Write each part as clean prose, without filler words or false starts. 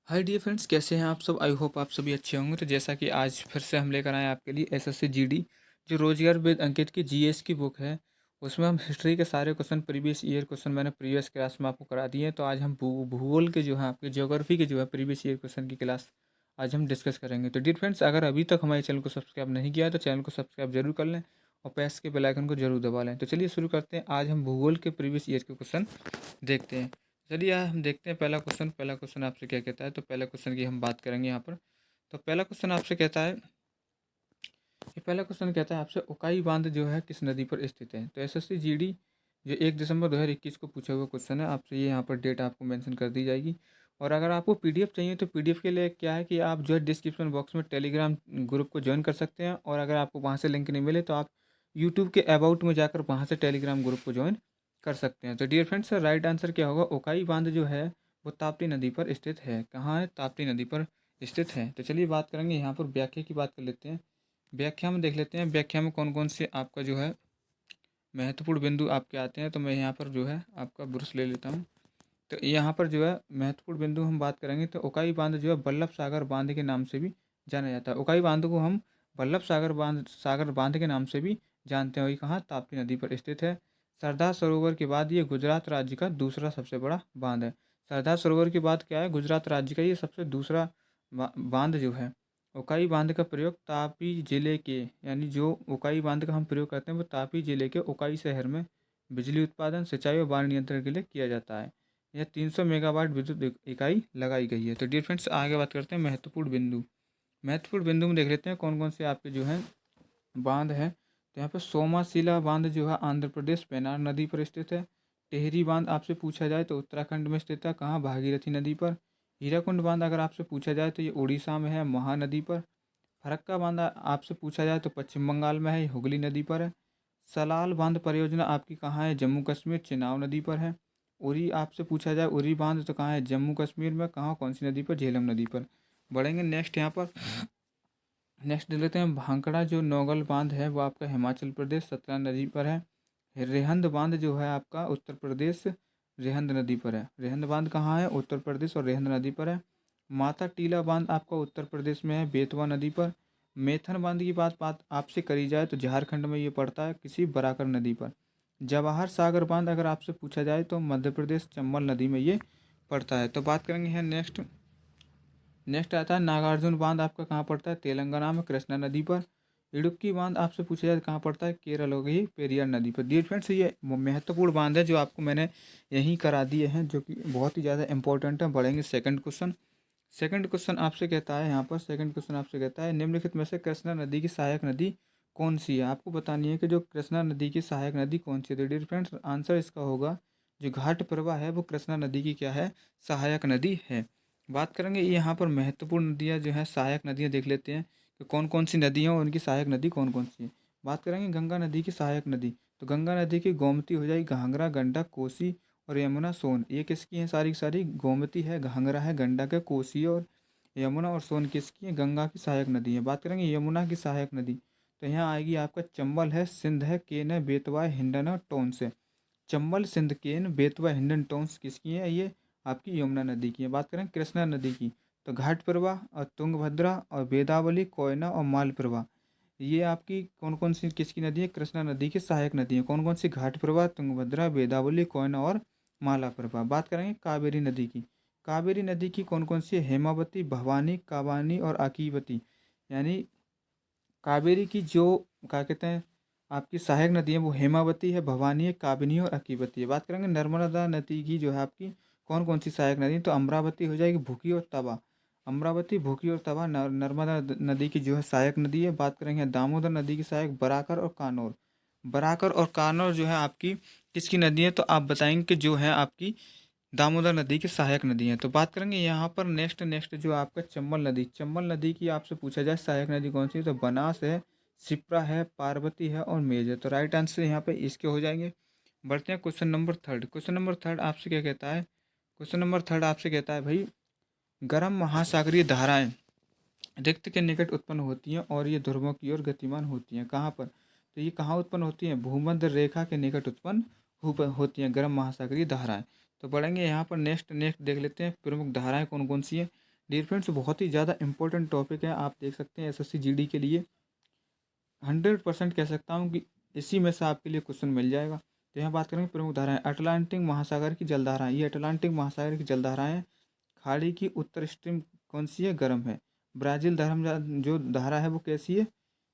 Hi dear friends, कैसे हैं आप सब। आई होप आप सभी अच्छे होंगे। तो जैसा कि आज फिर से हम लेकर आए आपके लिए एसएससी जीडी जो रोजगार विद अंकित की जीएस की बुक है। उसमें हम हिस्ट्री के सारे क्वेश्चन, प्रीवियस ईयर क्वेश्चन मैंने प्रीवियस क्लास में आपको करा दिए हैं। तो आज हम भूगोल के जो है, आपके ज्योग्राफी के जो है प्रीवियस ईयर क्वेश्चन की क्लास आज हम डिस्कस करेंगे। तो डियर फ्रेंड्स, अगर अभी तक हमारे चैनल को सब्सक्राइब नहीं किया है तो चैनल को सब्सक्राइब जरूर कर लें और प्रेस के बेल आइकन को जरूर दबा लें। तो चलिए शुरू करते हैं। आज हम भूगोल के प्रीवियस ईयर के क्वेश्चन देखते हैं। चलिए हम देखते हैं पहला क्वेश्चन आपसे क्या कहता है। तो पहला क्वेश्चन की हम बात करेंगे यहाँ पर। तो पहला क्वेश्चन आपसे कहता है, ये पहला क्वेश्चन कहता है आपसे, उकाई बांध जो है किस नदी पर स्थित है। तो एसएससी जीडी जो 1 दिसंबर 2021 को पूछा हुआ क्वेश्चन है आपसे, ये यहाँ पर डेट आपको मेंशन कर दी जाएगी। और अगर आपको पीडीएफ चाहिए तो पीडीएफ के लिए क्या है कि आप जो है डिस्क्रिप्शन बॉक्स में टेलीग्राम ग्रुप को ज्वाइन कर सकते हैं। और अगर आपको वहाँ से लिंक नहीं मिले तो आप यूट्यूब के अबाउट में जाकर वहाँ से टेलीग्राम ग्रुप को ज्वाइन कर सकते हैं। तो डियर फ्रेंड्स, राइट आंसर क्या होगा, उकाई बांध जो है वो ताप्ती नदी पर स्थित है। कहाँ है? ताप्ती नदी पर स्थित है। तो चलिए बात करेंगे यहाँ पर व्याख्या की बात कर लेते हैं। व्याख्या में देख लेते हैं, व्याख्या में कौन कौन से आपका जो है महत्वपूर्ण बिंदु आपके आते हैं। तो मैं यहाँ पर जो है आपका ब्रुश ले लेता हूँ। तो यहाँ पर जो है महत्वपूर्ण बिंदु हम बात करेंगे तो उकाई बांध जो है बल्लभ सागर बांध के नाम से भी जाना जाता है। उकाई बांध को हम बल्लभ सागर बांध के नाम से भी जानते हैं। और ये कहाँ? ताप्ती नदी पर स्थित है। सरदार सरोवर के बाद ये गुजरात राज्य का दूसरा सबसे बड़ा बांध है। सरदार सरोवर के बाद क्या है? गुजरात राज्य का ये सबसे दूसरा बांध जो है। उकाई बांध का प्रयोग तापी जिले के, यानी जो उकाई बांध का हम प्रयोग करते हैं वो तापी जिले के उकाई शहर में बिजली उत्पादन, सिंचाई और बाढ़ नियंत्रण के लिए किया जाता है। यह 300 मेगावाट विद्युत इकाई लगाई गई है। तो डियर फ्रेंड्स, आगे बात करते हैं महत्वपूर्ण बिंदु। महत्वपूर्ण बिंदु में देख लेते हैं कौन कौन से आपके जो हैं बांध है। तो यहाँ पे सोमाशिला बांध जो है आंध्र प्रदेश पेनार नदी पर स्थित है। टेहरी बांध आपसे पूछा जाए तो उत्तराखंड में स्थित है। कहाँ? भागीरथी नदी पर। हीराकुंड बांध अगर आपसे पूछा जाए तो ये उड़ीसा में है, महानदी पर। फरक्का बांध आपसे पूछा जाए तो पश्चिम बंगाल में है, ये हुगली नदी पर है। सलाल बांध परियोजना आपकी कहाँ है? जम्मू कश्मीर, चिनाब नदी पर है। उरी आपसे पूछा जाए, उरी बांध तो कहाँ है? जम्मू कश्मीर में। कहाँ? कौन सी नदी पर? झेलम नदी पर। बढ़ेंगे नेक्स्ट यहाँ पर। नेक्स्ट देख लेते हैं भांकड़ा जो नौगल बांध है वो आपका हिमाचल प्रदेश, सतलज नदी पर है। रेहंद बांध जो है आपका उत्तर प्रदेश, रेहंद नदी पर है। रेहंद बांध कहाँ है? उत्तर प्रदेश और रेहंद नदी पर है। माता टीला बांध आपका उत्तर प्रदेश में है, बेतवा नदी पर। मेथन बांध की बात आपसे करी जाए तो झारखंड में ये पड़ता है, किसी बराकर नदी पर। जवाहर सागर बांध अगर आपसे पूछा जाए तो मध्य प्रदेश, चंबल नदी में ये पड़ता है। तो बात करेंगे है नेक्स्ट। नेक्स्ट आता है नागार्जुन बांध आपका कहाँ पड़ता है? तेलंगाना में, कृष्णा नदी पर। इडुक्की बांध आपसे पूछा जाए कहाँ पड़ता है? केरल हो गई, पेरियार नदी पर। डियर फ्रेंड्स, ये महत्वपूर्ण बांध है जो आपको मैंने यहीं करा दिए हैं, जो कि बहुत ही ज़्यादा इंपॉर्टेंट है। बढ़ेंगे सेकंड क्वेश्चन। सेकंड क्वेश्चन आपसे कहता है यहाँ पर, सेकंड क्वेश्चन आपसे कहता है निम्नलिखित में से कृष्णा नदी की सहायक नदी कौन सी है। आपको बतानी है कि जो कृष्णा नदी की सहायक नदी कौन सी है। तो डियर फ्रेंड्स, आंसर इसका होगा जो घाट प्रवाह है वो कृष्णा नदी की क्या है? सहायक नदी है। बात करेंगे यहाँ पर महत्वपूर्ण नदियाँ जो हैं, सहायक नदियाँ देख लेते हैं कि कौन कौन सी नदियाँ और उनकी सहायक नदी कौन कौन सी है। बात करेंगे गंगा नदी की सहायक नदी। तो गंगा नदी की गोमती हो जाएगी, घाघरा, गंडक, कोसी और यमुना, सोन। ये किसकी है? सारी की सारी गोमती है, घाघरा है, गंडक है, कोसी और यमुना और सोन किसकी है? गंगा की सहायक नदी है। बात करेंगे यमुना की सहायक नदी, तो यहाँ आएगी आपका चंबल है, सिंध है, केन है, बेतवा है, हिंडन है और टोंस है। चंबल, सिंध, केन, बेतवा, हिंडन, टोंस किसकी है? ये आपकी यमुना नदी की है। बात करें कृष्णा नदी की, तो घाट प्रवाह और तुंगभद्रा और वेदावली, कोयना और माल प्रवाह, ये आपकी कौन कौन सी किसकी नदी है? कृष्णा नदी की सहायक नदी है। कौन कौन सी? घाट प्रवाह, तुंगभद्रा, वेदावली, कोयना और माला प्रवाह। बात करेंगे कावेरी नदी की। कावेरी नदी की कौन कौन सी है? हेमावती, भवानी, काबानी और आकीवती। यानी कावेरी की जो क्या कहते हैं आपकी सहायक नदी है वो हेमावती है, भवानी है, काबिनी और अकीवती है। बात करेंगे नर्मदा नदी की, जो है आपकी कौन कौन सी सहायक नदी है। तो अमरावती हो जाएगी, भूखी और तवा। अमरावती, भूखी और तवा नर्मदा नदी की जो है सहायक नदी है। बात करेंगे दामोदर नदी की सहायक बराकर और कानौर। बराकर और कानौर जो है आपकी किसकी नदी है? तो आप बताएंगे कि जो है आपकी दामोदर नदी की सहायक नदी है। तो बात करेंगे यहाँ पर नेक्स्ट नेक्स्ट जो आपका चंबल नदी। चंबल नदी की आपसे पूछा जाए सहायक नदी कौन सी है, तो बनास है, शिप्रा है, पार्वती है और मेज है। तो राइट आंसर यहाँ पे इसके हो जाएंगे। बढ़ते हैं question number third. Question number third आपसे क्या कहता है? क्वेश्चन नंबर थर्ड आपसे कहता है भाई, गर्म महासागरीय धाराएं रिक्त के निकट उत्पन्न होती हैं और ये ध्रुवों की ओर गतिमान होती हैं। कहाँ पर? तो ये कहाँ उत्पन्न होती हैं? भूमध्य रेखा के निकट उत्पन्न होती हैं गर्म महासागरीय धाराएं। तो बढ़ेंगे यहाँ पर नेक्स्ट नेक्स्ट देख लेते हैं प्रमुख धाराएं कौन कौन सी हैं। डियर फ्रेंड्स, बहुत ही ज़्यादा इंपॉर्टेंट टॉपिक है, आप देख सकते हैं एसएससी जीडी के लिए 100% कह सकता हूँ कि इसी में से आपके लिए क्वेश्चन मिल जाएगा। तो यहाँ बात करेंगे प्रमुख धाराएं। अटलांटिक महासागर की जलधाराएं, ये अटलांटिक महासागर की जलधाराएं। खाड़ी की उत्तर स्ट्रीम कौन सी है? गर्म है। ब्राज़ील धर्म जो धारा है वो कैसी है?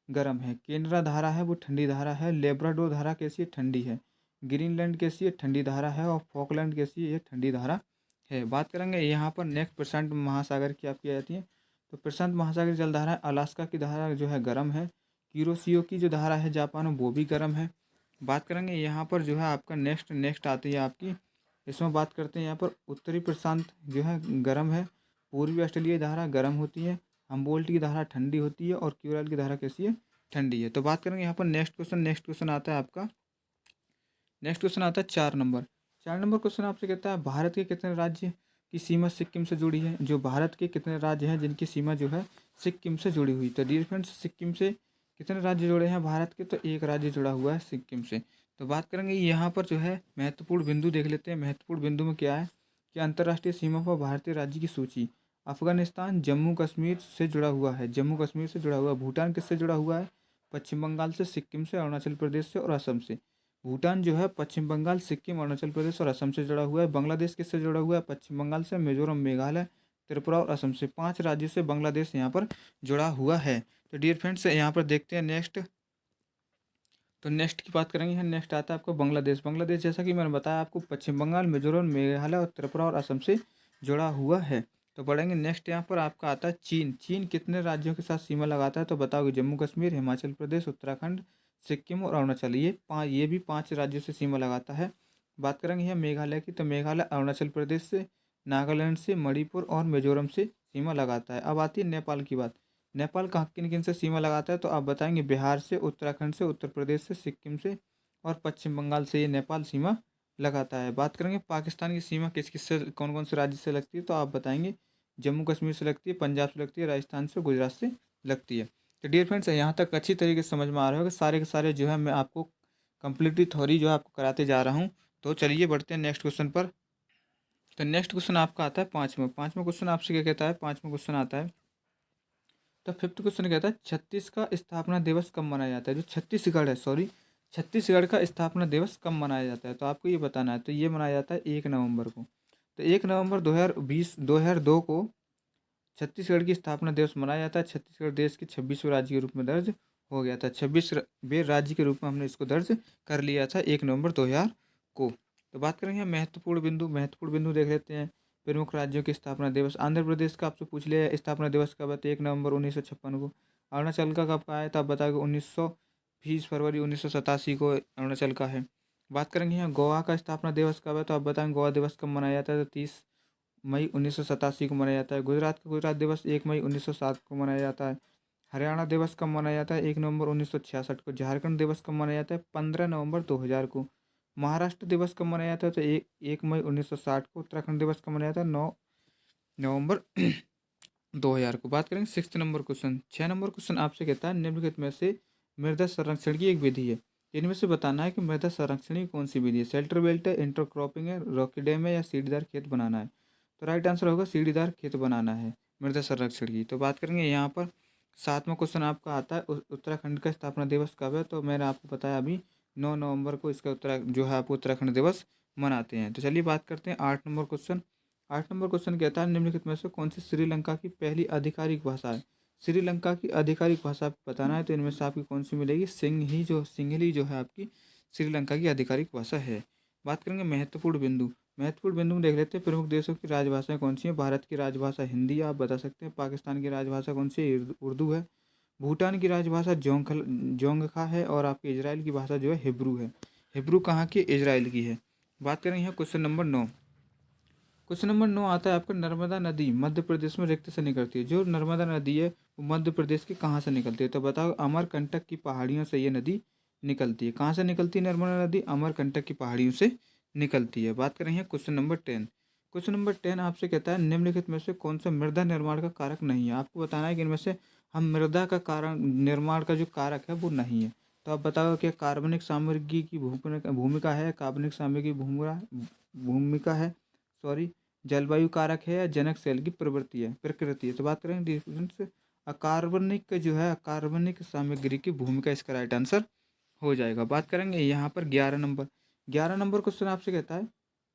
गर्म है। केनरा धारा है वो ठंडी धारा है। लेब्राडोर धारा कैसी है? ठंडी है। ग्रीनलैंड कैसी है? ठंडी धारा है। और फॉकलैंड कैसी है? ये ठंडी धारा है। बात करेंगे यहाँ पर नेक्स्ट प्रशांत महासागर की आपकी आ जाती है। तो प्रशांत महासागर की जलधारा है। अलास्का की धारा जो है गर्म है। किरोशियो की जो धारा है जापान में वो भी गर्म है। बात करेंगे यहाँ पर जो है आपका नेक्स्ट आती है आपकी, इसमें बात करते हैं यहाँ पर उत्तरी प्रशांत जो है गर्म है। पूर्वी ऑस्ट्रेलिया धारा गर्म होती है। हम्बोल्ट की धारा ठंडी होती है। और क्यूरल की धारा कैसी है? ठंडी है। तो बात करेंगे यहाँ पर नेक्स्ट क्वेश्चन आता है आपका। नेक्स्ट क्वेश्चन आता है 4 नंबर। 4 नंबर क्वेश्चन आपसे कहता है भारत के कितने राज्य की सीमा सिक्किम से जुड़ी है? जो भारत के कितने राज्य हैं जिनकी सीमा जो है सिक्किम से जुड़ी हुई? तो डियर फ्रेंड्स, सिक्किम से कितने राज्य जुड़े हैं भारत के? तो एक राज्य जुड़ा हुआ है सिक्किम से। तो बात करेंगे यहाँ पर जो है महत्वपूर्ण बिंदु देख लेते हैं। महत्वपूर्ण बिंदु में क्या है कि अंतर्राष्ट्रीय सीमा पर भारतीय राज्य की सूची। अफगानिस्तान जम्मू कश्मीर से जुड़ा हुआ है। जम्मू कश्मीर से जुड़ा हुआ है। भूटान किससे जुड़ा हुआ है? पश्चिम बंगाल से, सिक्किम से, अरुणाचल प्रदेश से और असम से। भूटान जो है पश्चिम बंगाल, सिक्किम, अरुणाचल प्रदेश और असम से जुड़ा हुआ है। बांग्लादेश किससे जुड़ा हुआ है? पश्चिम बंगाल से, मिजोरम, मेघालय, त्रिपुरा और असम से। 5 राज्यों से बांग्लादेश यहाँ पर जुड़ा हुआ है। तो डियर फ्रेंड्स, यहाँ पर देखते हैं नेक्स्ट। तो नेक्स्ट की बात करेंगे। नेक्स्ट आता है आपको बांग्लादेश। बांग्लादेश जैसा कि मैंने बताया आपको पश्चिम बंगाल, मिजोरम, मेघालय और त्रिपुरा और असम से जुड़ा हुआ है। तो बढ़ेंगे नेक्स्ट। यहाँ पर आपका आता है चीन। चीन कितने राज्यों के साथ सीमा लगाता है? तो बताओगे जम्मू कश्मीर, हिमाचल प्रदेश, उत्तराखंड, सिक्किम और अरुणाचल। ये भी 5 राज्यों से सीमा लगाता है। बात करेंगे यहाँ मेघालय की। तो मेघालय अरुणाचल प्रदेश से, नागालैंड से, मणिपुर और मिजोरम से सीमा लगाता है। अब आती है नेपाल की बात। नेपाल कहाँ किन किन से सीमा लगाता है? तो आप बताएंगे बिहार से, उत्तराखंड से, उत्तर प्रदेश से, सिक्किम से और पश्चिम बंगाल से ये नेपाल सीमा लगाता है। बात करेंगे पाकिस्तान की सीमा किस किस से, कौन कौन से राज्य से लगती है? तो आप बताएंगे जम्मू कश्मीर से लगती है, पंजाब से लगती है, राजस्थान से, गुजरात से लगती है। तो डियर फ्रेंड्स, यहाँ तक अच्छी तरीके से समझ में आ रहा होगा। सारे के सारे जो है मैं आपको कंप्लीटली थ्योरी जो है आपको कराते जा रहा हूँ। तो चलिए बढ़ते हैं नेक्स्ट क्वेश्चन पर। तो नेक्स्ट क्वेश्चन आपका आता है पाँचवा क्वेश्चन आपसे क्या कहता है? पाँचवा क्वेश्चन आता है। तो फिफ्थ क्वेश्चन कहता है छत्तीस का स्थापना दिवस कब मनाया जाता है? जो छत्तीसगढ़ है, सॉरी, छत्तीसगढ़ का स्थापना दिवस कब मनाया जाता है? तो आपको ये बताना है। तो ये मनाया जाता है 1 नवंबर को। तो 1 नवंबर 2002 को छत्तीसगढ़ की स्थापना दिवस मनाया जाता है। छत्तीसगढ़ देश के 26वें राज्य के रूप में दर्ज हो गया था। 26वें राज्य के रूप में हमने इसको दर्ज कर लिया था 1 नवंबर 2000 को। तो बात करेंगे महत्वपूर्ण बिंदु देख लेते हैं। प्रमुख राज्यों की स्थापना दिवस। आंध्र प्रदेश का आपसे पूछ लिया स्थापना दिवस कब है? तो 1 नवंबर 1956 को। अरुणाचल का कब का है? तो आप बताओगे 20 फरवरी 1987 को अरुणाचल का है। बात करेंगे यहाँ गोवा का स्थापना दिवस कब है? तो आप बताएंगे गोवा दिवस कब मनाया जाता है? तो 30 मई 1987 को मनाया जाता है। गुजरात का गुजरात दिवस 1 मई 1907 को मनाया जाता है। हरियाणा दिवस कब मनाया जाता है? 1 नवंबर 1966 को। झारखंड दिवस कब मनाया जाता है? 15 नवंबर 2000 को। महाराष्ट्र दिवस कब मनाया जाता है? तो 1 मई 1960 को। उत्तराखंड दिवस कब मनाया जाता है? 9 नवंबर 2000 को। बात करेंगे 6 नंबर क्वेश्चन। 6 नंबर क्वेश्चन आपसे कहता है निम्नलिखित में से मृदा संरक्षण की एक विधि है। इनमें से बताना है कि मृदा संरक्षण की कौन सी विधि है। शेल्टर बेल्ट है, इंटरक्रॉपिंग है, रॉकी डैम है या सीढ़ीदार खेत बनाना है? तो राइट आंसर होगा सीढ़ीदार खेत बनाना है मृदा संरक्षण की। तो बात करेंगे यहाँ पर 7वां क्वेश्चन आपका आता है उत्तराखंड का स्थापना दिवस कब है? तो मैंने आपको बताया अभी 9 नवंबर को इसका जो है आपको उत्तराखंड दिवस मनाते हैं। तो चलिए बात करते हैं 8 नंबर क्वेश्चन। 8 नंबर क्वेश्चन कहता है निम्नलिखित में से कौन सी श्रीलंका की पहली आधिकारिक भाषा है? श्रीलंका की आधिकारिक भाषा आपको बताना है। तो इनमें से आपकी कौन सी मिलेगी? सिंहली जो है आपकी श्रीलंका की आधिकारिक भाषा है। बात करेंगे महत्वपूर्ण बिंदु में देख लेते हैं। प्रमुख देशों की राजभाषाएं कौन सी हैं? भारत की राजभाषा हिंदी आप बता सकते हैं। पाकिस्तान की राजभाषा कौन सी है? उर्दू है। भूटान की राजभाषा जोंगखा है। और आपके इजराइल की भाषा जो है हिब्रू है। हिब्रू कहाँ की? इजराइल की है। बात करेंगे यहाँ क्वेश्चन नंबर 9। क्वेश्चन नंबर 9 आता है आपका नर्मदा नदी मध्य प्रदेश में रिक्त से निकलती है। जो नर्मदा नदी है वो मध्य प्रदेश के कहाँ से निकलती है? तो बताओ अमरकंटक की पहाड़ियों से ये नदी निकलती है। कहाँ से निकलती है नर्मदा नदी? अमरकंटक की पहाड़ियों से निकलती है। बात करेंगे क्वेश्चन नंबर 10। क्वेश्चन नंबर 10 आपसे कहता है निम्नलिखित में से कौन सा मृदा निर्माण का कारक नहीं है? आपको बताना है कि इनमें से हम मृदा का कारण निर्माण का जो कारक है वो नहीं है। तो आप बताओ कि कार्बनिक सामग्री की भूमिका है, कार्बनिक सामग्री की भूमिका है, सॉरी, जलवायु कारक है या जनक सेल की प्रकृति है। तो बात करेंगे डिफरेंस अकार्बनिक जो है अकार्बनिक सामग्री की भूमिका, इसका राइट आंसर हो जाएगा। बात करेंगे यहाँ पर 11 नंबर क्वेश्चन आपसे कहता है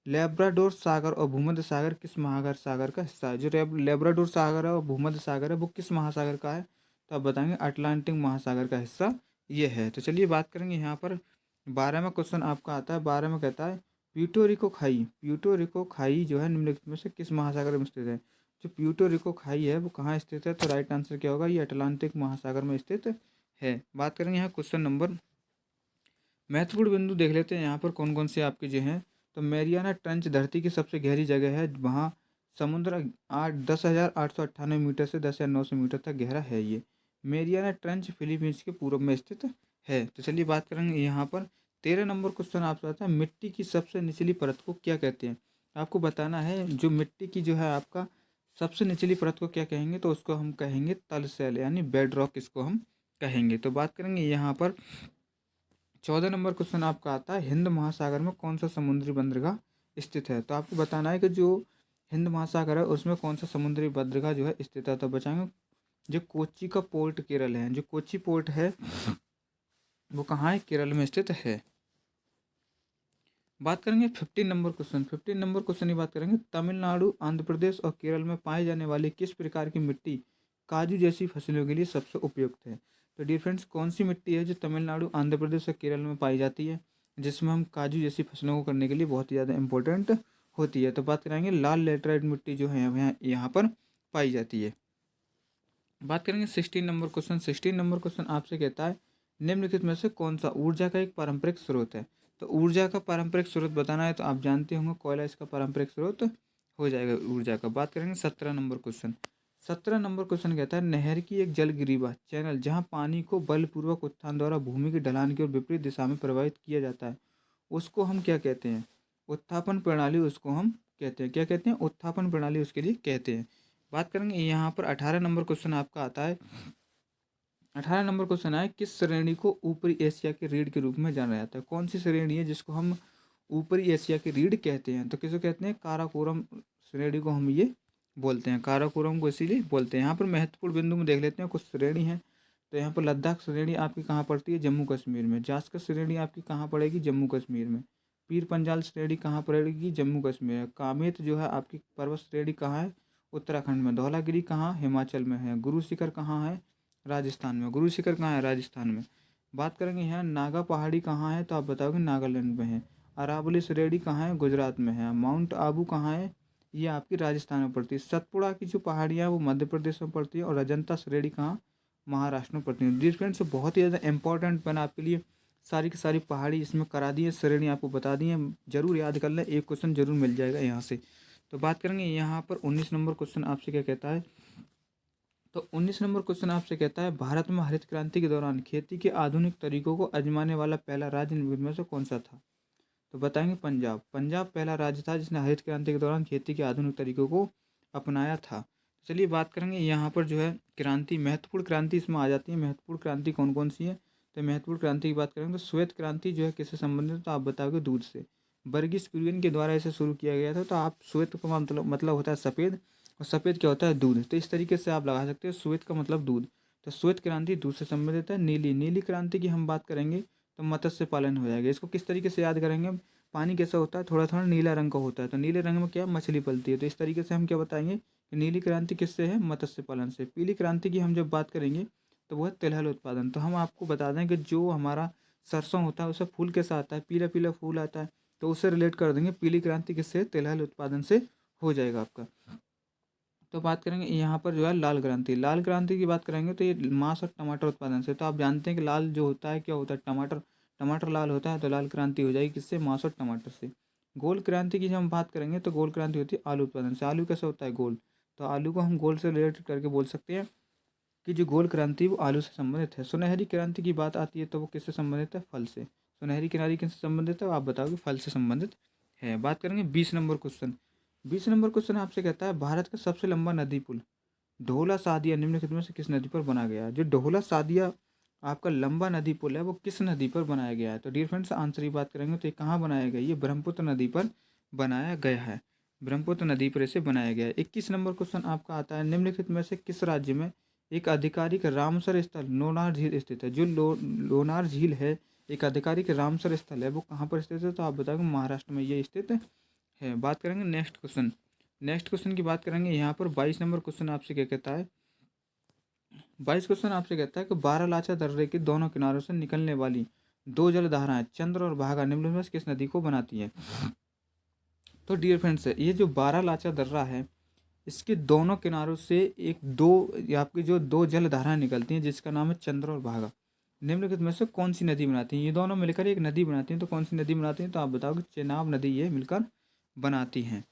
लेब्राडोर सागर और भूमध्य सागर किस महासागर सागर का हिस्सा है। जो लेब्राडोर सागर है और भूमध्य सागर है वो किस महासागर का है, तो आप बताएंगे अटलांटिक महासागर का हिस्सा ये है। तो चलिए बात करेंगे यहाँ पर 12वां क्वेश्चन आपका आता है। 12 में कहता है प्यूटोरिको खाई जो है निम्नलिखित में से किस महासागर में स्थित है। जो प्यूटोरिको खाई है वो कहाँ स्थित है, तो राइट आंसर क्या होगा, ये अटलांटिक महासागर में स्थित है। बात करेंगे यहाँ क्वेश्चन नंबर, महत्वपूर्ण बिंदु देख लेते हैं यहाँ पर कौन कौन से आपके जो हैं। तो मैरियाना ट्रेंच धरती की सबसे गहरी जगह है, वहाँ समुद्र 10,898 मीटर से 10,900 मीटर तक गहरा है। ये मैरियाना ट्रेंच फिलीपींस के पूर्व में स्थित है। तो चलिए बात करेंगे यहाँ पर 13 नंबर क्वेश्चन आपसे आता है मिट्टी की सबसे निचली परत को क्या कहते हैं। आपको बताना है जो मिट्टी की जो है आपका सबसे निचली परत को क्या कहेंगे, तो उसको हम कहेंगे तल सेल यानी बेड रॉक, इसको हम कहेंगे। तो बात करेंगे यहाँ पर 14 नंबर क्वेश्चन आपका आता है हिंद महासागर में कौन सा समुद्री बंदरगाह स्थित है। तो आपको बताना है कि जो हिंद महासागर है उसमें कौन सा समुद्री बंदरगाह जो है स्थित है। तो बचाएंगे जो कोच्चि का पोर्ट केरल है, जो कोच्चि पोर्ट है वो कहाँ है, केरल में स्थित है। बात करेंगे 15 नंबर क्वेश्चन की बात करेंगे तमिलनाडु, आंध्र प्रदेश और केरल में पाए जाने वाली किस प्रकार की मिट्टी काजू जैसी फसलों के लिए सबसे उपयुक्त है। तो डियर फ्रेंड्स, कौन सी मिट्टी है जो तमिलनाडु, आंध्र प्रदेश और केरल में पाई जाती है, जिसमें हम काजू जैसी फसलों को करने के लिए बहुत ही ज़्यादा इंपॉर्टेंट होती है। तो बात करेंगे लाल लेटराइट मिट्टी जो है यहाँ पर पाई जाती है। बात करेंगे 16 नंबर क्वेश्चन आपसे कहता है निम्नलिखित में से कौन सा ऊर्जा का एक पारंपरिक स्रोत है। तो ऊर्जा का पारंपरिक स्रोत बताना है तो आप जानते होंगे कोयला इसका पारंपरिक स्रोत हो जाएगा ऊर्जा का। बात करेंगे 17 नंबर क्वेश्चन कहता है नहर की एक जलग्रीवा चैनल जहां पानी को बलपूर्वक उत्थान द्वारा भूमि की ढलान की ओर विपरीत दिशा में प्रवाहित किया जाता है, उसको हम क्या कहते हैं, उत्थापन प्रणाली, उसको हम कहते हैं क्या कहते हैं, उत्थापन प्रणाली उसके लिए कहते हैं। बात करेंगे यहाँ पर 18 नंबर क्वेश्चन आपका आता है। 18 नंबर क्वेश्चन है किस श्रेणी को ऊपरी एशिया के रीढ़ के रूप में जाना जाता है। कौन सी श्रेणी है जिसको हम ऊपरी एशिया के रीढ़ कहते हैं, तो किसको कहते हैं, काराकोरम श्रेणी को हम ये बोलते हैं, काराकोरम को इसीलिए बोलते हैं। यहाँ पर महत्वपूर्ण बिंदु में देख लेते हैं कुछ श्रेणी है। तो यहाँ पर लद्दाख श्रेणी आपकी कहाँ पड़ती है, जम्मू कश्मीर में। जास्कर श्रेणी आपकी कहाँ पड़ेगी, जम्मू कश्मीर में। पीर पंजाल श्रेणी कहाँ पड़ेगी, जम्मू कश्मीर में। कामेत जो है आपकी पर्वत श्रेणी कहाँ है, उत्तराखंड में। धौलागिरी कहाँ, हिमाचल में है। गुरु शिखर कहाँ है, राजस्थान में। गुरु शिखर कहाँ है, राजस्थान में। बात करेंगे यहाँ नागा पहाड़ी कहाँ है, तो आप बताओगे नागालैंड में है। अरावली श्रेणी कहाँ है, गुजरात में है। माउंट आबू कहाँ है, ये आपकी राजस्थान में पड़ती है। सतपुड़ा की जो पहाड़ियाँ हैं वो मध्य प्रदेश में पड़ती है। और अजंता श्रेणी कहाँ, महाराष्ट्र में पड़ती है। डियर फ्रेंड्स, बहुत ही ज़्यादा इंपॉर्टेंट मैंने आपके लिए सारी की सारी पहाड़ी इसमें करा दी है, श्रेणी आपको बता दी है। जरूर याद कर लें, एक क्वेश्चन जरूर मिल जाएगा यहाँ से। तो बात करेंगे यहाँ पर 19 नंबर क्वेश्चन आपसे क्या कहता है। तो 19 नंबर क्वेश्चन आपसे कहता है भारत में हरित क्रांति के दौरान खेती के आधुनिक तरीकों को आजमाने वाला पहला राज्य निम्नलिखित में से कौन सा था। तो बताएंगे पंजाब। पंजाब पहला राज्य था जिसने हरित क्रांति के दौरान खेती के आधुनिक तरीकों को अपनाया था। चलिए बात करेंगे यहाँ पर जो है क्रांति, महत्वपूर्ण क्रांति इसमें आ जाती है। महत्वपूर्ण क्रांति कौन कौन सी है, तो महत्वपूर्ण क्रांति की बात करेंगे तो श्वेत क्रांति जो है किससे संबंधित है, तो आप बताओगे दूध से। वर्गीस कुरियन के द्वारा इसे शुरू किया गया था। तो आप श्वेत का मतलब होता है सफ़ेद, और सफ़ेद क्या होता है, दूध। तो इस तरीके से आप लगा सकते हो, श्वेत का मतलब दूध। तो श्वेत क्रांति दूध से संबंधित है। नीली क्रांति की हम बात करेंगे तो मत्स्य पालन हो जाएगा। इसको किस तरीके से याद करेंगे, पानी कैसा होता है, थोड़ा थोड़ा नीला रंग का होता है। तो नीले रंग में क्या, मछली पलती है। तो इस तरीके से हम क्या बताएंगे कि नीली क्रांति किससे है, मत्स्य पालन से। पीली क्रांति की हम जब बात करेंगे तो वो है तिलहन उत्पादन। तो हम आपको बता दें कि जो हमारा सरसों होता है उसका फूल कैसा आता है, पीला पीला फूल आता है। तो उससे रिलेट कर देंगे पीली क्रांति किससे, तिलहन उत्पादन से हो जाएगा आपका। तो बात करेंगे यहाँ पर जो है लाल क्रांति। लाल क्रांति की बात करेंगे तो ये मांस और टमाटर उत्पादन से। तो आप जानते हैं कि लाल जो होता है क्या होता है, टमाटर। टमाटर लाल होता है तो लाल क्रांति हो जाएगी किससे, मांस और टमाटर से। गोल क्रांति की जब हम बात करेंगे तो गोल क्रांति होती है आलू उत्पादन से। आलू कैसे होता है, गोल। तो आलू को हम गोल से रिलेटेड करके बोल सकते हैं कि जो गोल क्रांति वो आलू से संबंधित है। सुनहरी क्रांति की बात आती है तो वो किससे संबंधित है, फल से। सुनहरी क्रांति किससे संबंधित है, आप बताओगे फल से संबंधित है। बात करेंगे 20 नंबर क्वेश्चन। 20 नंबर क्वेश्चन आपसे कहता है भारत का सबसे लंबा नदी पुल ढोला सादिया निम्नलिखित में से किस नदी पर बनाया गया है। जो ढोला सादिया आपका लंबा नदी पुल है वो किस नदी पर बनाया गया है। तो डियर फ्रेंड्स, आंसर की बात करेंगे तो ये कहाँ बनाया गया, ये ब्रह्मपुत्र नदी पर बनाया गया है। ब्रह्मपुत्र नदी पर इसे बनाया गया है। 21 नंबर क्वेश्चन आपका आता है, निम्नलिखित में से किस राज्य में एक आधिकारिक रामसर स्थल लोनार झील स्थित है? जो लोनार झील है, एक आधिकारिक रामसर स्थल है, वो कहाँ पर स्थित है? तो आप बताओगे महाराष्ट्र में ये स्थित है। बात करेंगे नेक्स्ट क्वेश्चन। नेक्स्ट क्वेश्चन की बात करेंगे यहाँ पर 22 नंबर क्वेश्चन आपसे क्या कहता है? 22 क्वेश्चन आपसे कहता है कि बारालाचा दर्रे के दोनों किनारों से निकलने वाली दो जल धाराएं चंद्र और भागा निम्नलिखित में से किस नदी को बनाती है? तो डियर फ्रेंड्स, ये जो बारालाचा दर्रा है, इसके दोनों किनारों से एक दो ये आपकी जो दो जल धाराएं निकलती हैं, जिसका नाम है चंद्र और भागा। निम्नलिखित में से कौन सी नदी बनाती हैं? ये दोनों मिलकर एक नदी बनाती हैं। तो कौन सी नदी बनाती हैं? तो आप बताओगे चेनाब नदी ये मिलकर बनाती हैं।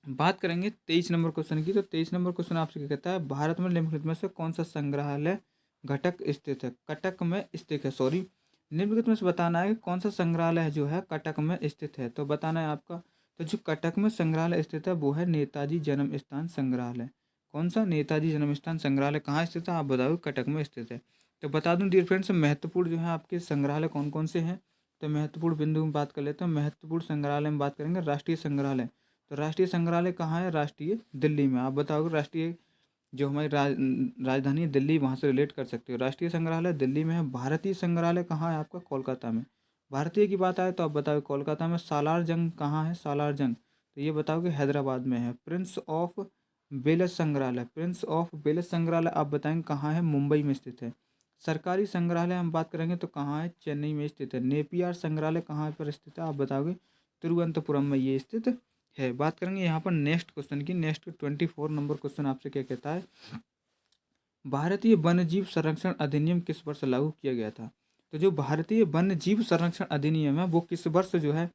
बात करेंगे 23 नंबर क्वेश्चन की। तो 23 नंबर क्वेश्चन आपसे क्या कहता है, भारत में निम्नलिखित में से कौन सा संग्रहालय घटक स्थित है? कटक में स्थित है, सॉरी। निम्नलिखित में से बताना है कि कौन सा संग्रहालय जो है कटक में स्थित है। तो बताना है आपका, तो जो कटक में संग्रहालय स्थित है वो है नेताजी जन्म स्थान संग्रहालय। कौन सा? नेताजी जन्म स्थान संग्रहालय कहाँ स्थित है? आप बताओ। कटक में स्थित है। तो बता दूं डियर फ्रेंड्स, महत्वपूर्ण जो है आपके संग्रहालय कौन कौन से हैं। तो महत्वपूर्ण बिंदु में बात कर लेते हैं। महत्वपूर्ण संग्रहालय में बात करेंगे राष्ट्रीय संग्रहालय। तो राष्ट्रीय संग्रहालय कहाँ है? राष्ट्रीय दिल्ली में। आप बताओगे राष्ट्रीय जो हमारी राजधानी है दिल्ली, वहाँ से रिलेट कर सकते हो। राष्ट्रीय संग्रहालय दिल्ली में है। भारतीय संग्रहालय कहाँ है आपका? कोलकाता में। भारतीय की बात आए तो आप बताओगे कोलकाता में। सालार जंग कहाँ है? सालार जंग तो ये बताओगे हैदराबाद में है। प्रिंस ऑफ वेल्स संग्रहालय, प्रिंस ऑफ वेल्स संग्रहालय आप बताएंगे कहाँ है? मुंबई में स्थित है। सरकारी संग्रहालय हम बात करेंगे तो कहाँ है? चेन्नई में स्थित है। नेपियर संग्रहालय कहाँ पर स्थित है? आप बताओगे तिरुवनंतपुरम में ये स्थित है। बात करेंगे यहाँ पर नेक्स्ट क्वेश्चन की। नेक्स्ट 24 नंबर क्वेश्चन आपसे क्या कहता है, भारतीय वन्यजीव संरक्षण अधिनियम किस वर्ष लागू किया गया था? तो जो भारतीय वन्यजीव संरक्षण अधिनियम है वो किस वर्ष जो है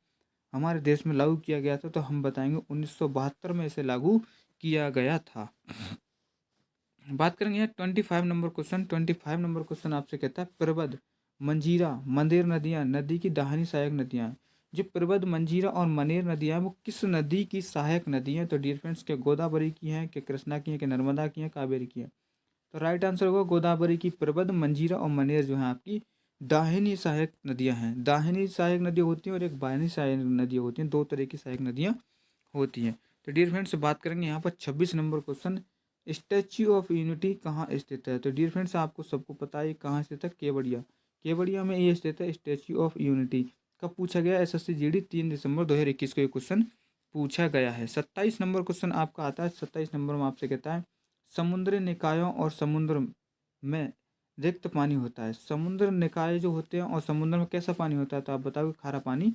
हमारे देश में लागू किया गया था? तो हम बताएंगे 1972 में इसे लागू किया गया था। बात करेंगे यहाँ 25 नंबर क्वेश्चन। 25 नंबर क्वेश्चन आपसे कहता है, प्रबद मंजीरा मंदेर नदियाँ नदी की दाहिनी सहायक नदियाँ हैं। जो प्रबद मंजीरा और मनेर नदियाँ हैं वो किस नदी की सहायक नदी हैं? तो डियर फ्रेंड्स, क्या गोदावरी की हैं, क्या कृष्णा की हैं, क्या नर्मदा की हैं, कावेरी की हैं? तो राइट आंसर होगा गोदावरी की। प्रबद मंजीरा और मनेर जो है आपकी दाहिनी सहायक नदियाँ हैं। दाहिनी सहायक नदियाँ होती हैं और एक बाहिनी सहायक नदियाँ होती हैं। दो तरह की सहायक नदियाँ होती हैं। तो डियर फ्रेंड्स, बात करेंगे यहाँ पर 26 number question, statue of unity कहाँ स्थित है? तो डियर फ्रेंड्स, आपको सबको पता है कहाँ स्थित है, केवड़िया। केवड़िया में ये स्थित है स्टैच्यू ऑफ यूनिटी। कब पूछा गया? एसएससी जीडी 3 दिसंबर 2021 को ये क्वेश्चन पूछा गया है। 27 नंबर क्वेश्चन आपका आता है। 27 नंबर में आपसे कहता है, समुद्री निकायों और समुद्र में रिक्त पानी होता है। समुद्र निकाय जो होते हैं और समुद्र में कैसा पानी होता है? तो आप बताओगे खारा पानी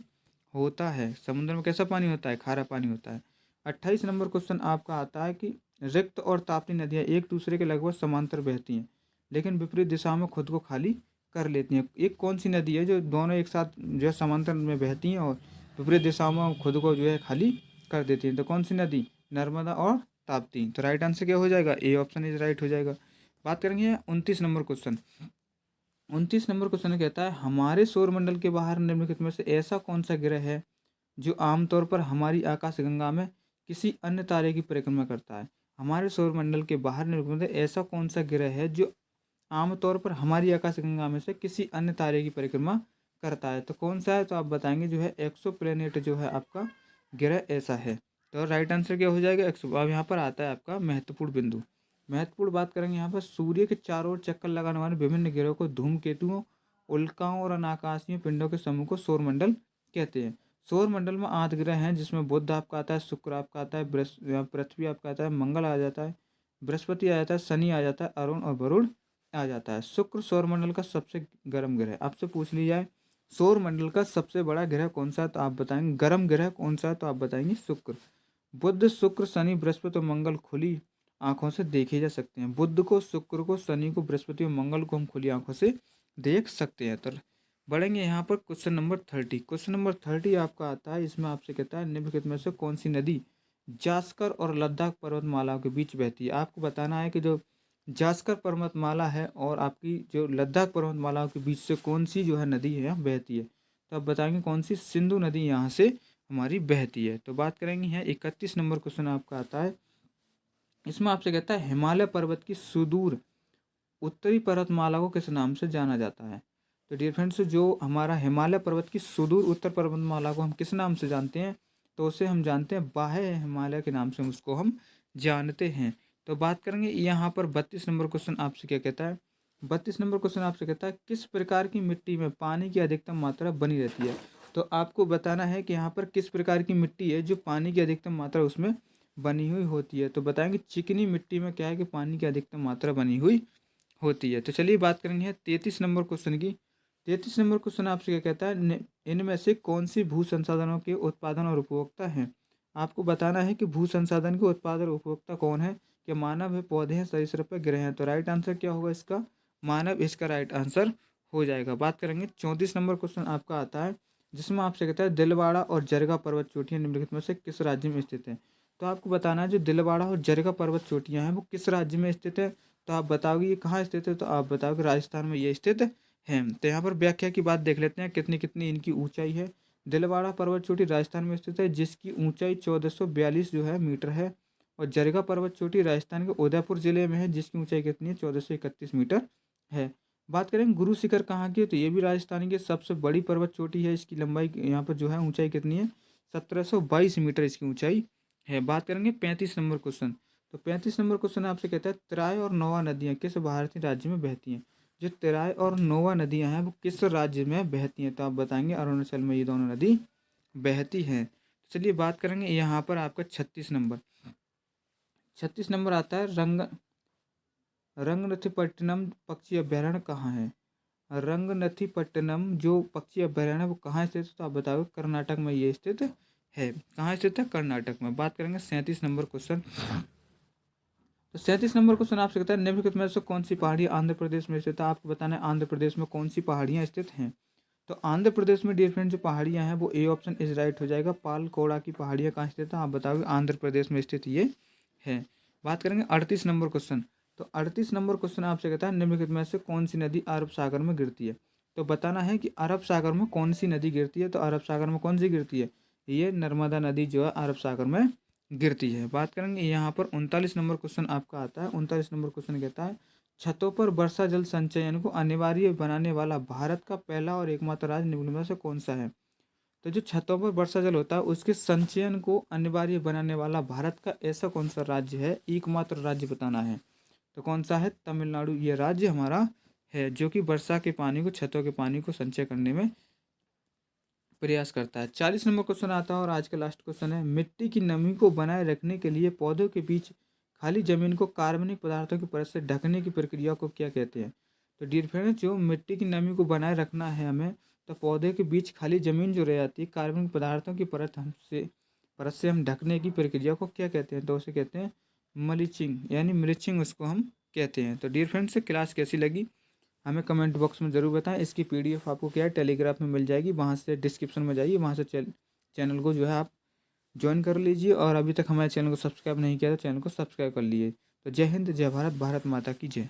होता है। समुद्र में कैसा पानी होता है? खारा पानी होता है। 28 नंबर क्वेश्चन आपका आता है कि रिक्त और ताप्ती नदियाँ एक दूसरे के लगभग समांतर बहती हैं लेकिन विपरीत दिशा में खुद को खाली कर लेती हैं। एक कौन सी नदी है जो दोनों एक साथ जो है समांतर में बहती हैं और विपरीत दिशाओं में खुद को जो है खाली कर देती हैं? तो कौन सी नदी? नर्मदा और ताप्ती। तो राइट आंसर क्या हो जाएगा? ए ऑप्शन इज राइट हो जाएगा। बात करेंगे 29 नंबर क्वेश्चन। 29 नंबर क्वेश्चन कहता है, हमारे सौरमंडल के बाहर निम्नलिखित में से ऐसा कौन सा ग्रह है जो आमतौर पर हमारी आकाशगंगा में किसी अन्य तारे की परिक्रमा करता है? हमारे सौरमंडल के बाहर निम्नलिखित में से ऐसा कौन सा ग्रह है जो आमतौर पर हमारी आकाशगंगा में से किसी अन्य तारे की परिक्रमा करता है? तो कौन सा है? तो आप बताएंगे जो है एक्सो प्लेनेट जो है आपका ग्रह ऐसा है। तो राइट आंसर क्या हो जाएगा? एक्सो। अब यहाँ पर आता है आपका महत्वपूर्ण बिंदु। महत्वपूर्ण बात करेंगे यहाँ पर, सूर्य के चारों ओर चक्कर लगाने वाले विभिन्न ग्रहों को धूमकेतुओं, उल्काओं और अनाकाशीय पिंडों के समूह को सौरमंडल कहते हैं। सौरमंडल में 8 ग्रह हैं जिसमें बुध आपका आता है, शुक्र आपका आता है, पृथ्वी आपका आता है, मंगल आ जाता है, बृहस्पति आ जाता है, शनि आ जाता है, अरुण और वरुण आ जाता है। शुक्र सौरमंडल का सबसे गर्म ग्रह है। आपसे पूछ लिया जाए सौरमंडल का सबसे बड़ा ग्रह कौन सा है? तो आप बताएंगे गर्म ग्रह कौन सा है? तो आप बताएंगे शुक्र। बुध, शुक्र, शनि, बृहस्पति और मंगल खुली आंखों से देखे जा सकते हैं। बुध को, शुक्र को, शनि को, बृहस्पति और मंगल को हम खुली आंखों से देख सकते हैं। तो बढ़ेंगे यहाँ पर क्वेश्चन नंबर 30। क्वेश्चन नंबर 30 आपका आता है, इसमें आपसे कहता है निम्नलिखित में से कौन सी नदी जास्कर और लद्दाख पर्वतमाला के बीच बहती है? आपको बताना है कि जो जास्कर पर्वतमाला है और आपकी जो लद्दाख पर्वतमाला के बीच से कौन सी जो है नदी है बहती है? तो आप बताएंगे कौन सी? सिंधु नदी यहाँ से हमारी बहती है। तो बात करेंगे यहाँ 31 नंबर क्वेश्चन आपका आता है, इसमें आपसे कहता है हिमालय पर्वत की सुदूर उत्तरी पर्वतमाला को किस नाम से जाना जाता है? तो डियर फ्रेंड्स, जो हमारा हिमालय पर्वत की सुदूर उत्तर पर्वतमाला को हम किस नाम से जानते हैं? तो उसे हम जानते हैं बाह्य हिमालय के नाम से उसको हम जानते हैं। तो बात करेंगे यहाँ पर 32 नंबर क्वेश्चन आपसे क्या कहता है। 32 नंबर क्वेश्चन आपसे कहता है किस प्रकार की मिट्टी में पानी की अधिकतम मात्रा बनी रहती है। तो आपको बताना है कि यहाँ पर किस प्रकार की मिट्टी है जो पानी की अधिकतम मात्रा उसमें बनी हुई होती है। तो बताएंगे चिकनी मिट्टी में क्या है कि पानी की अधिकतम मात्रा बनी हुई होती है। तो चलिए बात करेंगे 33 नंबर क्वेश्चन की। 33 नंबर क्वेश्चन आपसे क्या कहता है, इनमें से कौन सी भू संसाधनों के उत्पादन और उपभोक्ता हैं। आपको बताना है कि भू संसाधन के उत्पादन और उपभोक्ता कौन है, कि मानव है, पौधे हैं, सरीसृप है, ग्रह हैं। तो राइट आंसर क्या होगा इसका, मानव इसका राइट आंसर हो जाएगा। बात करेंगे 34 नंबर क्वेश्चन आपका आता है, जिसमें आपसे कहता है दिलवाड़ा और जरगा पर्वत चोटियां निम्नलिखित में से किस राज्य में स्थित है। तो आपको बताना है जो दिलवाड़ा और जरगा पर्वत चोटियां हैं वो किस राज्य में स्थित है। तो आप बताओगे ये कहाँ स्थित है, तो आप बताओगे राजस्थान में ये स्थित है। तो यहाँ पर व्याख्या की बात देख लेते हैं, कितनी कितनी इनकी ऊंचाई है। दिलवाड़ा पर्वत चोटी राजस्थान में स्थित है, जिसकी ऊंचाई 1442 जो है मीटर है। और जरगा पर्वत चोटी राजस्थान के उदयपुर जिले में है, जिसकी ऊंचाई कितनी है, 1431 मीटर है। बात करें गुरु शिखर कहाँ की है, तो ये भी राजस्थान की सबसे बड़ी पर्वत चोटी है। इसकी लंबाई यहाँ पर जो है ऊंचाई कितनी है, 1722 मीटर इसकी ऊंचाई है। बात करेंगे 35 नंबर क्वेश्चन। तो 35 नंबर क्वेश्चन आपसे कहता है तराई और नोवा नदियाँ किस भारतीय राज्य में बहती हैं। जो तराई और नोवा नदियाँ हैं वो किस राज्य में बहती हैं। तो आप बताएंगे अरुणाचल में ये दोनों नदी बहती हैं। चलिए बात करेंगे यहाँ पर आपका 36 नंबर। 36 नंबर आता है रंगनथीपट्टनम पक्षी अभ्यारण्य कहाँ है। रंगनथीपट्टनम जो पक्षी अभ्यारण्य है वो कहाँ स्थित है, तो आप बताओ कर्नाटक में ये स्थित है। कहाँ स्थित है, कर्नाटक में। बात करेंगे 37 नंबर क्वेश्चन। तो 37 नंबर क्वेश्चन आपसे कहता है निम्नलिखित में से कौन सी पहाड़ी आंध्र प्रदेश में स्थित है। आपको बताना है आंध्र प्रदेश में कौन सी पहाड़ियाँ स्थित हैं। तो आंध्र प्रदेश में डिफरेंट जो पहाड़ियाँ हैं वो ए ऑप्शन इज राइट हो जाएगा। पालकोड़ा की पहाड़ियाँ कहाँ स्थित है, आप बताओगे आंध्र प्रदेश में स्थित ये है। बात करेंगे 38 नंबर क्वेश्चन। तो 38 नंबर क्वेश्चन आपसे कहता है निम्नलिखित में से कौन सी नदी अरब सागर में गिरती है। तो बताना है कि अरब सागर में कौन सी नदी गिरती है। तो अरब सागर में कौन सी गिरती है, ये नर्मदा नदी जो है अरब सागर में गिरती है। बात करेंगे यहाँ पर 39 नंबर क्वेश्चन आपका आता है। 39 नंबर क्वेश्चन कहता है छतों पर वर्षा जल संचयन को अनिवार्य बनाने वाला भारत का पहला और एकमात्र राज्य निम्न में से कौन सा है। तो जो छतों पर वर्षा जल होता है उसके संचयन को अनिवार्य बनाने वाला भारत का ऐसा कौन सा राज्य है, एकमात्र राज्य बताना है। तो कौन सा है, तमिलनाडु ये राज्य हमारा है, जो कि वर्षा के पानी को, छतों के पानी को संचय करने में प्रयास करता है। 40 नंबर क्वेश्चन आता है और आज का लास्ट क्वेश्चन है मिट्टी की नमी को बनाए रखने के लिए पौधों के बीच खाली जमीन को कार्बनिक पदार्थों की परत से ढकने की प्रक्रिया को क्या कहते हैं। तो डियर फ्रेंड्स जो मिट्टी की नमी को बनाए रखना है हमें, तो पौधे के बीच खाली जमीन जो रह जाती है कार्बनिक पदार्थों की परत से हम ढकने की प्रक्रिया को क्या कहते हैं। तो उसे कहते हैं मल्चिंग, यानी मल्चिंग उसको हम कहते हैं। तो डियर फ्रेंड्स क्लास कैसी लगी हमें कमेंट बॉक्स में ज़रूर बताएं। इसकी पीडीएफ आपको क्या है टेलीग्राफ में मिल जाएगी, वहाँ से डिस्क्रिप्शन में जाइए, वहाँ से चैनल को जो है आप ज्वाइन कर लीजिए। और अभी तक हमारे चैनल को सब्सक्राइब नहीं किया तो चैनल को सब्सक्राइब कर लीजिए। तो जय हिंद, जय भारत, भारत माता की जय।